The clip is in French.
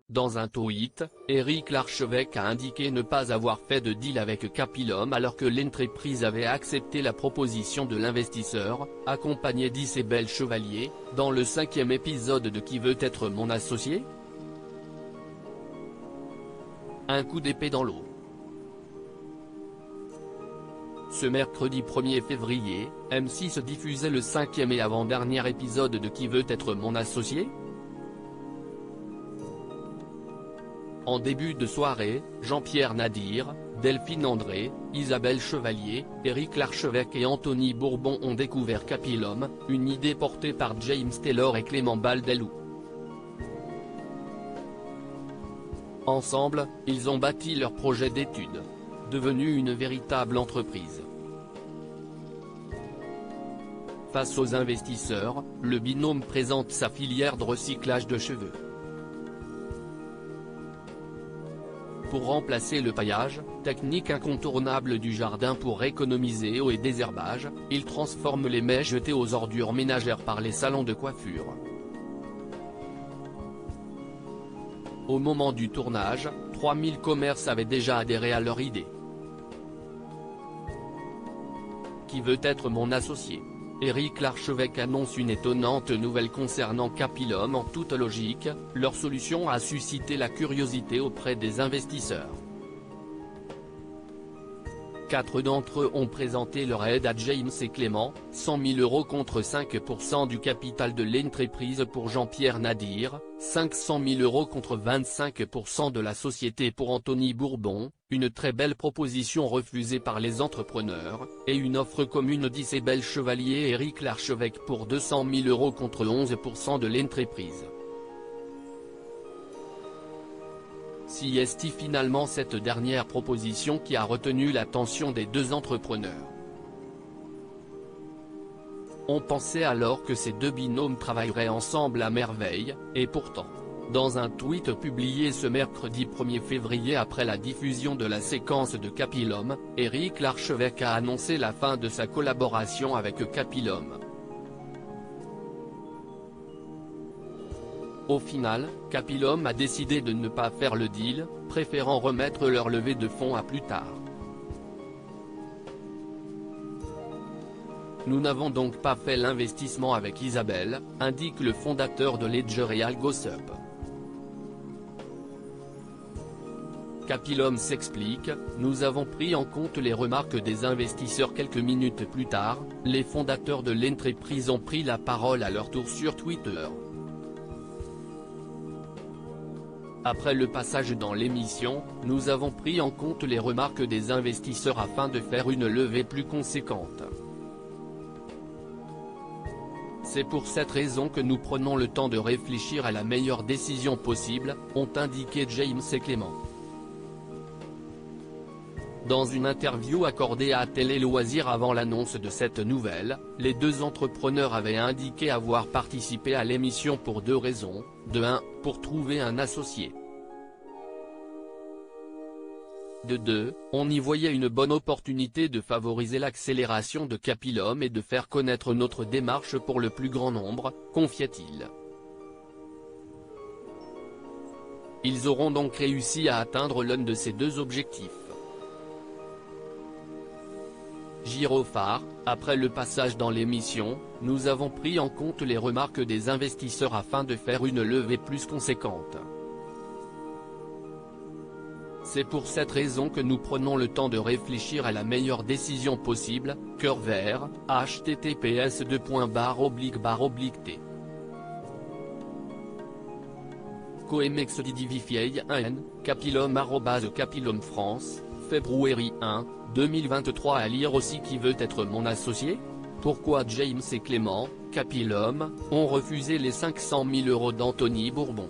Dans un tweet, Éric Larchevêque a indiqué ne pas avoir fait de deal avec Capilum alors que l'entreprise avait accepté la proposition de l'investisseur, accompagné d'Isabelle Chevalier, dans le 5e épisode de Qui veut être mon associé ? Un coup d'épée dans l'eau. Ce mercredi 1er février, M6 diffusait le 5e et avant-dernier épisode de Qui veut être mon associé ? En début de soirée, Jean-Pierre Nadir, Delphine André, Isabelle Chevalier, Éric Larchevêque et Anthony Bourbon ont découvert Capilum, une idée portée par James Taylor et Clément Baldelou. Ensemble, ils ont bâti leur projet d'études, devenu une véritable entreprise. Face aux investisseurs, le binôme présente sa filière de recyclage de cheveux. Pour remplacer le paillage, technique incontournable du jardin pour économiser eau et désherbage, il transforme les mèches jetées aux ordures ménagères par les salons de coiffure. Au moment du tournage, 3000 commerces avaient déjà adhéré à leur idée. Qui veut être mon associé ? Éric Larchevêque annonce une étonnante nouvelle concernant Capilum. En toute logique, leur solution a suscité la curiosité auprès des investisseurs. 4 d'entre eux ont présenté leur aide à James et Clément, 100 000 € contre 5% du capital de l'entreprise pour Jean-Pierre Nadir, 500 000 € contre 25% de la société pour Anthony Bourbon, une très belle proposition refusée par les entrepreneurs, et une offre commune d'Isabelle Chevalier et Éric Larchevêque pour 200 000 € contre 11% de l'entreprise. Si est finalement cette dernière proposition qui a retenu l'attention des deux entrepreneurs. On pensait alors que ces deux binômes travailleraient ensemble à merveille, et pourtant. Dans un tweet publié ce mercredi 1er février après la diffusion de la séquence de Capilum, Éric Larchevêque a annoncé la fin de sa collaboration avec Capilum. Au final, Capilum a décidé de ne pas faire le deal, préférant remettre leur levée de fonds à plus tard. Nous n'avons donc pas fait l'investissement avec Isabelle, indique le fondateur de Ledger et AlgoSup. Capilum s'explique, nous avons pris en compte les remarques des investisseurs quelques minutes plus tard, les fondateurs de l'entreprise ont pris la parole à leur tour sur Twitter. Après le passage dans l'émission, nous avons pris en compte les remarques des investisseurs afin de faire une levée plus conséquente. C'est pour cette raison que nous prenons le temps de réfléchir à la meilleure décision possible, ont indiqué James et Clément. Dans une interview accordée à Télé Loisirs avant l'annonce de cette nouvelle, les deux entrepreneurs avaient indiqué avoir participé à l'émission pour deux raisons, de 1, pour trouver un associé. De 2, on y voyait une bonne opportunité de favoriser l'accélération de Capilum et de faire connaître notre démarche pour le plus grand nombre, confiait-il. Ils auront donc réussi à atteindre l'un de ces deux objectifs. Girophare, après le passage dans l'émission, nous avons pris en compte les remarques des investisseurs afin de faire une levée plus conséquente. C'est pour cette raison que nous prenons le temps de réfléchir à la meilleure décision possible, cœur vert, https://t. Coemex Didivifieil 1 Capilum @Capilum France, février 1, 2023. À lire aussi Qui veut être mon associé ? Pourquoi James et Clément, Capilum, ont refusé les 500 000 € d'Anthony Bourbon ?